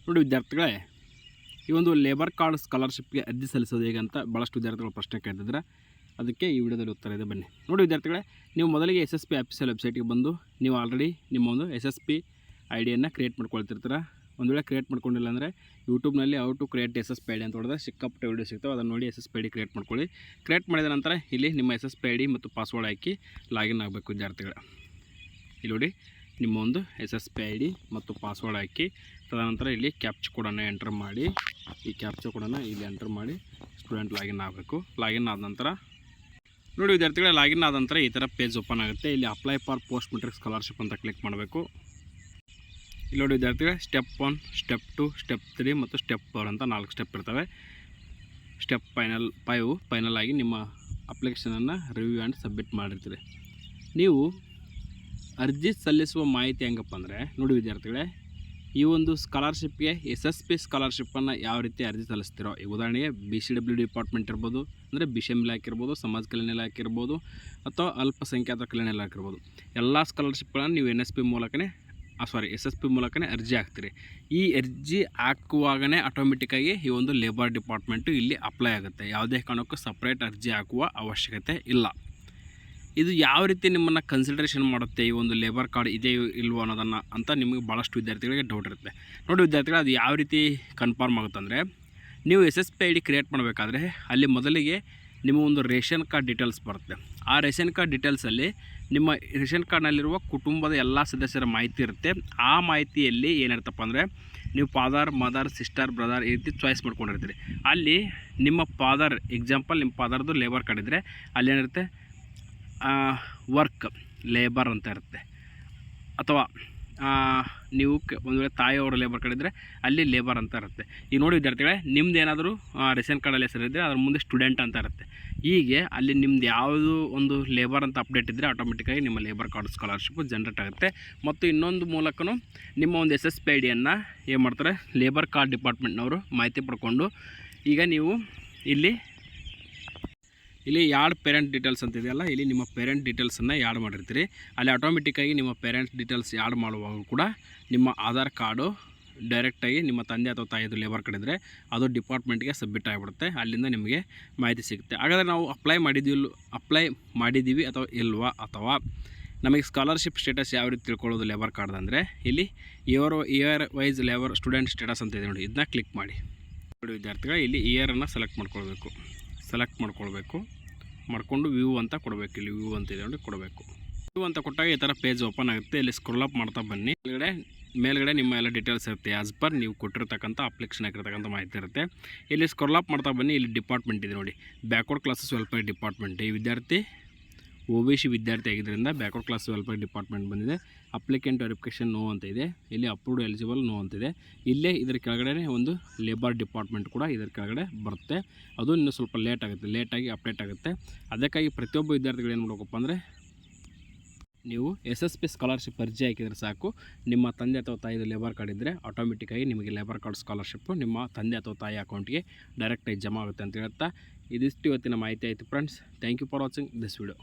ನೋಡಿ ವಿದ್ಯಾರ್ಥಿಗಳೇ, ಈ ಒಂದು ಲೇಬರ್ ಕಾರ್ಡ್ ಸ್ಕಾಲರ್ಶಿಪ್ಗೆ ಅರ್ಜಿ ಸಲ್ಲಿಸೋದು ಹೇಗೆ ಅಂತ ಭಾಳಷ್ಟು ವಿದ್ಯಾರ್ಥಿಗಳು ಪ್ರಶ್ನೆ ಕೇಳ್ತಿದ್ರೆ ಅದಕ್ಕೆ ಈ ವಿಡಿಯೋದಲ್ಲಿ ಉತ್ತರ ಇದೆ. ಬನ್ನಿ ನೋಡಿ ವಿದ್ಯಾರ್ಥಿಗಳೇ, ನೀವು ಮೊದಲಿಗೆ SSP ಆಫೀಸಿಯಲ್ ವೆಬ್ಸೈಟ್ಗೆ ಬಂದು ನೀವು ಆಲ್ರೆಡಿ ನಿಮ್ಮ ಒಂದು SSP ಐಡಿಯನ್ನು ಕ್ರಿಯೇಟ್ ಮಾಡ್ಕೊಳ್ತಿರ್ತೀರ. ಒಂದು ವೇಳೆ ಕ್ರಿಯೇಟ್ ಮಾಡ್ಕೊಂಡಿಲ್ಲ ಅಂದರೆ ಯೂಟ್ಯೂಬ್ನಲ್ಲಿ how to create SSP ID ಅಂತ ಹೊಡೆದ್ರೆ ಸಿಕ್ಕಾಪಟ್ಟೆ ವಿಡಿಯೋ ಸಿಗ್ತವೆ, ಅದನ್ನು ನೋಡಿ SSP ID ಕ್ರಿಯೇಟ್ ಮಾಡ್ಕೊಳ್ಳಿ. ಕ್ರಿಯೇಟ್ ಮಾಡಿದ ನಂತರ ಇಲ್ಲಿ ನಿಮ್ಮ SSP ID ಮತ್ತು ಪಾಸ್ವರ್ಡ್ ಹಾಕಿ ಲಾಗಿನ್ ಆಗಬೇಕು ವಿದ್ಯಾರ್ಥಿಗಳು. ಇಲ್ಲಿ ನೋಡಿ ನಿಮ್ಮ ಒಂದು SSP ID ಮತ್ತು ಪಾಸ್ವರ್ಡ್ ಹಾಕಿ ತದನಂತರ ಇಲ್ಲಿ ಕ್ಯಾಪ್ಚಾ ಕೋಡನ್ನು ಎಂಟರ್ ಮಾಡಿ, ಈ ಕ್ಯಾಪ್ಚಾ ಕೋಡನ್ನು ಇಲ್ಲಿ ಎಂಟರ್ ಮಾಡಿ ಸ್ಟೂಡೆಂಟ್ ಲಾಗಿನ್ ಆಗಬೇಕು. ಲಾಗಿನ್ ಆದ ನಂತರ ನೋಡಿ ವಿದ್ಯಾರ್ಥಿಗಳೇ, ಲಾಗಿನ್ ಆದ ನಂತರ ಈ ಥರ ಪೇಜ್ ಓಪನ್ ಆಗುತ್ತೆ. ಇಲ್ಲಿ apply for post matric scholarship ಅಂತ ಕ್ಲಿಕ್ ಮಾಡಬೇಕು. ಇಲ್ಲಿ ನೋಡಿ ವಿದ್ಯಾರ್ಥಿಗಳೇ, ಸ್ಟೆಪ್ 1, ಸ್ಟೆಪ್ 2, ಸ್ಟೆಪ್ 3 ಮತ್ತು ಸ್ಟೆಪ್ 4 ಅಂತ 4 ಸ್ಟೆಪ್ ಇರ್ತವೆ. ಸ್ಟೆಪ್ 5 ಫೈನಲ್ ಆಗಿ ನಿಮ್ಮ ಅಪ್ಲಿಕೇಶನನ್ನು ರಿವ್ಯೂ ಆ್ಯಂಡ್ ಸಬ್ಮಿಟ್ ಮಾಡಿರ್ತೀರಿ. ನೀವು ಅರ್ಜಿ ಸಲ್ಲಿಸುವ ಮಾಹಿತಿ ಹೆಂಗಪ್ಪ ಅಂದರೆ ನೋಡಿ ವಿದ್ಯಾರ್ಥಿಗಳೇ, ಈ ಒಂದು ಸ್ಕಾಲರ್ಶಿಪ್ಗೆ SSP ಸ್ಕಾಲರ್ಶಿಪ್ಪನ್ನು ಯಾವ ರೀತಿ ಅರ್ಜಿ ಸಲ್ಲಿಸ್ತಿರೋ, ಈ ಉದಾಹರಣೆಗೆ BCW ಡಿಪಾರ್ಟ್ಮೆಂಟ್ ಇರ್ಬೋದು, ಅಂದರೆ BCM ಇಲಾಖೆ ಇರ್ಬೋದು, ಸಮಾಜ ಕಲ್ಯಾಣ ಇಲಾಖೆ ಇರ್ಬೋದು, ಅಥವಾ ಅಲ್ಪಸಂಖ್ಯಾತರ ಕಲ್ಯಾಣ ಇಲಾಖೆ ಇರ್ಬೋದು, ಎಲ್ಲ ಸ್ಕಾಲರ್ಶಿಪ್ಗಳನ್ನು ನೀವು SSP ಮೂಲಕನೇ ಅರ್ಜಿ ಹಾಕ್ತೀರಿ. ಈ ಅರ್ಜಿ ಹಾಕುವಾಗಲೇ ಆಟೋಮೆಟಿಕ್ಕಾಗಿ ಈ ಒಂದು ಲೇಬರ್ ಡಿಪಾರ್ಟ್ಮೆಂಟು ಇಲ್ಲಿ ಅಪ್ಲೈ ಆಗುತ್ತೆ. ಯಾವುದೇ ಕಾರಣಕ್ಕೂ ಸಪ್ರೇಟ್ ಅರ್ಜಿ ಹಾಕುವ ಅವಶ್ಯಕತೆ ಇಲ್ಲ. ಇದು ಯಾವ ರೀತಿ ನಿಮ್ಮನ್ನು ಕನ್ಸಿಡರೇಷನ್ ಮಾಡುತ್ತೆ, ಈ ಒಂದು ಲೇಬರ್ ಕಾರ್ಡ್ ಇದೆ ಇಲ್ವೋ ಅನ್ನೋದನ್ನು ಅಂತ ನಿಮಗೆ ಭಾಳಷ್ಟು ವಿದ್ಯಾರ್ಥಿಗಳಿಗೆ ಡೌಟ್ ಇರುತ್ತೆ. ನೋಡಿ ವಿದ್ಯಾರ್ಥಿಗಳು, ಅದು ಯಾವ ರೀತಿ ಕನ್ಫರ್ಮ್ ಆಗುತ್ತೆ ಅಂದರೆ, ನೀವು SSP ID ಕ್ರಿಯೇಟ್ ಮಾಡಬೇಕಾದ್ರೆ ಅಲ್ಲಿ ಮೊದಲಿಗೆ ನಿಮ್ಮ ಒಂದು ರೇಷನ್ ಕಾರ್ಡ್ ಡೀಟೇಲ್ಸ್ ಬರುತ್ತೆ. ಆ ರೇಷನ್ ಕಾರ್ಡ್ ಡೀಟೇಲ್ಸಲ್ಲಿ ನಿಮ್ಮ ರೇಷನ್ ಕಾರ್ಡ್ನಲ್ಲಿರುವ ಕುಟುಂಬದ ಎಲ್ಲ ಸದಸ್ಯರ ಮಾಹಿತಿ ಇರುತ್ತೆ. ಆ ಮಾಹಿತಿಯಲ್ಲಿ ಏನಿರುತ್ತಪ್ಪ ಅಂದರೆ, ನೀವು ಫಾದರ್, ಮದರ್, ಸಿಸ್ಟರ್, ಬ್ರದರ್ ಈ ರೀತಿ ಚಾಯ್ಸ್ ಮಾಡ್ಕೊಂಡಿರ್ತೀರಿ. ಅಲ್ಲಿ ನಿಮ್ಮ ಫಾದರ್, ಎಕ್ಸಾಂಪಲ್ ನಿಮ್ಮ ಫಾದರ್ದು ಲೇಬರ್ ಕಾರ್ಡ್ ಇದ್ದರೆ ಅಲ್ಲೇನಿರುತ್ತೆ ವರ್ಕ್ ಲೇಬರ್ ಅಂತ ಇರುತ್ತೆ. ಅಥವಾ ನೀವು ಒಂದು ವೇಳೆ ತಾಯಿಯವರ ಲೇಬರ್ ಕಾರ್ಡ್ ಇದ್ದರೆ ಅಲ್ಲಿ ಲೇಬರ್ ಅಂತ ಇರುತ್ತೆ. ಈಗ ನೋಡಿ ವಿದ್ಯಾರ್ಥಿಗಳೇ, ನಿಮ್ದು ಏನಾದರೂ ರೇಷನ್ ಕಾರ್ಡಲ್ಲಿ ಹೆಸರಿದ್ದರೆ ಅದ್ರ ಮುಂದೆ ಸ್ಟೂಡೆಂಟ್ ಅಂತ ಇರುತ್ತೆ. ಹೀಗೆ ಅಲ್ಲಿ ನಿಮ್ದು ಯಾವುದು ಒಂದು ಲೇಬರ್ ಅಂತ ಅಪ್ಡೇಟ್ ಇದ್ದರೆ ಆಟೋಮೆಟಿಕ್ಕಾಗಿ ನಿಮ್ಮ ಲೇಬರ್ ಕಾರ್ಡ್ ಸ್ಕಾಲರ್ಶಿಪ್ಪು ಜನ್ರೇಟ್ ಆಗುತ್ತೆ. ಮತ್ತು ಇನ್ನೊಂದು ಮೂಲಕನೂ ನಿಮ್ಮ ಒಂದು SSP IDಯನ್ನು ಏನು ಮಾಡ್ತಾರೆ, ಲೇಬರ್ ಕಾರ್ಡ್ ಡಿಪಾರ್ಟ್ಮೆಂಟ್ನವರು ಮಾಹಿತಿ ಪಡ್ಕೊಂಡು ಈಗ ನೀವು ಇಲ್ಲಿ ಯಾಡ್ ಪೇರೆಂಟ್ ಡೀಟೇಲ್ಸ್ ಅಂತ ಇದೆಯಲ್ಲ, ಇಲ್ಲಿ ನಿಮ್ಮ ಪೇರೆಂಟ್ ಡೀಟೇಲ್ಸನ್ನು ಯಾಡ್ ಮಾಡಿರ್ತೀರಿ. ಅಲ್ಲಿ ಆಟೋಮೆಟಿಕ್ಕಾಗಿ ನಿಮ್ಮ ಪೇರೆಂಟ್ ಡೀಟೇಲ್ಸ್ ಯಾಡ್ ಮಾಡುವಾಗ ಕೂಡ ನಿಮ್ಮ ಆಧಾರ್ ಕಾರ್ಡು ಡೈರೆಕ್ಟಾಗಿ ನಿಮ್ಮ ತಂದೆ ಅಥವಾ ತಾಯಿದು ಲೇಬರ್ ಕಾರ್ಡ್ ಇದ್ದರೆ ಅದು ಡಿಪಾರ್ಟ್ಮೆಂಟ್ಗೆ ಸಬ್ಮಿಟ್ ಆಗಿಬಿಡುತ್ತೆ. ಅಲ್ಲಿಂದ ನಿಮಗೆ ಮಾಹಿತಿ ಸಿಗುತ್ತೆ. ಹಾಗಾದರೆ ನಾವು ಅಪ್ಲೈ ಮಾಡಿದ್ದೀವಿ ಅಥವಾ ಇಲ್ವಾ, ಅಥವಾ ನಮಗೆ ಸ್ಕಾಲರ್ಶಿಪ್ ಸ್ಟೇಟಸ್ ಯಾವ ರೀತಿ ತಿಳ್ಕೊಳ್ಳೋದು ಲೇಬರ್ ಕಾರ್ಡ್ ಅಂದರೆ, ಇಲ್ಲಿ year wise labour student status ಅಂತ ಇದೆ ನೋಡಿ, ಇದನ್ನ ಕ್ಲಿಕ್ ಮಾಡಿ. ನೋಡಿ ವಿದ್ಯಾರ್ಥಿಗಳು, ಇಲ್ಲಿ ಇಯರನ್ನು ಸೆಲೆಕ್ಟ್ ಮಾಡ್ಕೊಂಡು ವ್ಯೂ ಅಂತ ಕೊಡಬೇಕು. ಇಲ್ಲಿ ವ್ಯೂ ಅಂತ ಇದೆ ನೋಡಿ, ಕೊಡಬೇಕು. ವ್ಯೂ ಅಂತ ಕೊಟ್ಟಾಗ ಈ ಥರ ಪೇಜ್ ಓಪನ್ ಆಗುತ್ತೆ. ಇಲ್ಲಿ ಸ್ಕ್ರೋಲ್ ಅಪ್ ಮಾಡ್ತಾ ಬನ್ನಿ. ಮೇಲ್ಗಡೆ ನಿಮ್ಮ ಎಲ್ಲ ಡೀಟೇಲ್ಸ್ ಇರುತ್ತೆ, ಆ್ಯಸ್ ಪರ್ ನೀವು ಕೊಟ್ಟಿರ್ತಕ್ಕಂಥ ಅಪ್ಲಿಕೇಶನ್ ಆಗಿರ್ತಕ್ಕಂಥ ಮಾಹಿತಿ ಇರುತ್ತೆ. ಇಲ್ಲಿ ಸ್ಕ್ರೋಲ್ ಅಪ್ ಮಾಡ್ತಾ ಬನ್ನಿ. ಇಲ್ಲಿ ಡಿಪಾರ್ಟ್ಮೆಂಟ್ ಇದೆ ನೋಡಿ, ಬ್ಯಾಕ್ವರ್ಡ್ ಕ್ಲಾಸಸ್ ವೆಲ್ಫೇರ್ ಡಿಪಾರ್ಟ್ಮೆಂಟ್. ಈ ವಿದ್ಯಾರ್ಥಿ OBC ವಿದ್ಯಾರ್ಥಿ ಆಗಿದ್ದರಿಂದ ಬ್ಯಾಕ್ವರ್ಡ್ ಕ್ಲಾಸ್ ವೆಲ್ಫೇರ್ ಡಿಪಾರ್ಟ್ಮೆಂಟ್ ಬಂದಿದೆ. ಅಪ್ಲಿಕೆಂಟ್ ವೆರಿಫಿಕೇಷನ್ ನೋ ಅಂತ ಇದೆ, ಇಲ್ಲಿ ಅಪ್ರೂವ್ಡ್ ಎಲಿಜಿಬಲ್ ನೋ ಅಂತಿದೆ. ಇಲ್ಲೇ ಇದರ ಕೆಳಗಡೆ ಒಂದು ಲೇಬರ್ ಡಿಪಾರ್ಟ್ಮೆಂಟ್ ಕೂಡ ಇದರ ಕೆಳಗಡೆ ಬರುತ್ತೆ. ಅದು ಇನ್ನೂ ಸ್ವಲ್ಪ ಲೇಟಾಗಿ ಅಪ್ಡೇಟ್ ಆಗುತ್ತೆ. ಅದಕ್ಕಾಗಿ ಪ್ರತಿಯೊಬ್ಬ ವಿದ್ಯಾರ್ಥಿಗಳು ಏನು ಮಾಡಬೇಕಪ್ಪ ಅಂದರೆ, ನೀವು SSP ಸ್ಕಾಲರ್ಶಿಪ್ ಅರ್ಜಿ ಹಾಕಿದರೆ ಸಾಕು, ನಿಮ್ಮ ತಂದೆ ಅಥವಾ ತಾಯಿದು ಲೇಬರ್ ಕಾರ್ಡ್ ಇದ್ದರೆ ಆಟೋಮೆಟಿಕ್ಕಾಗಿ ನಿಮಗೆ ಲೇಬರ್ ಕಾರ್ಡ್ ಸ್ಕಾಲರ್ಶಿಪ್ಪು ನಿಮ್ಮ ತಂದೆ ಅಥವಾ ತಾಯಿ ಅಕೌಂಟ್ಗೆ ಡೈರೆಕ್ಟಾಗಿ ಜಮಾ ಆಗುತ್ತೆ ಅಂತ ಹೇಳ್ತಾ ಇದಿಷ್ಟು ಇವತ್ತಿನ ಮಾಹಿತಿ ಆಯಿತು friends. Thank you for watching this video.